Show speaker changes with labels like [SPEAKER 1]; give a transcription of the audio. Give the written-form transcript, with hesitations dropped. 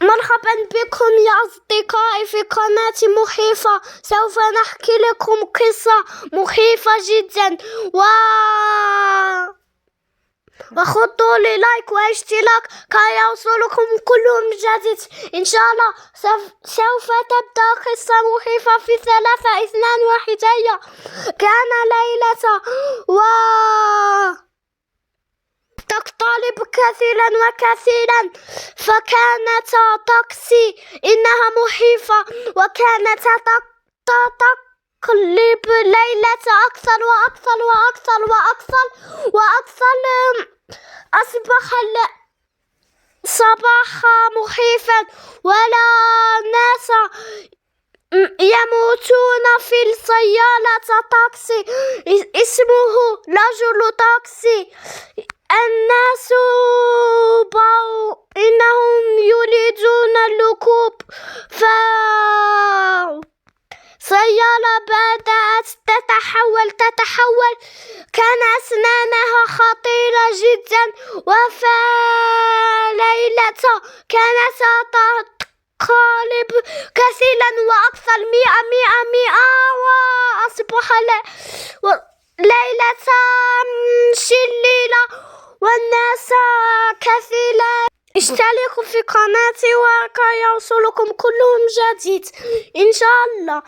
[SPEAKER 1] مرحبا بكم يا أصدقائي في قناة مخيفة. سوف نحكي لكم قصة مخيفة جدا وخطوا لي لايك واشتراك كي يوصلكم كل جديد إن شاء الله. سوف تبدأ قصة مخيفة في 3 2 1. كان ليلة تقترب كثيرا وكثيرا، فكانت تاكسي إنها مخيفة، وكانت تقلب ليلة أكثر وأكثر وأكثر وأكثر وأكثر. أصبح صباح مخيفا، ولا ناس يموتون في السيارة تاكسي اسمه رجل تاكسي. الناس إنهم يريدون الركوب، سيارة بدأت تتحول. كان أسنانها خطيرة جدا، ليلة كانت تقارب كثيرا وأكثر 100 وأصبح ليلة شريرة والناس كثيرا. اشتركوا في قناتي وكي يوصلكم كل جديد إن شاء الله.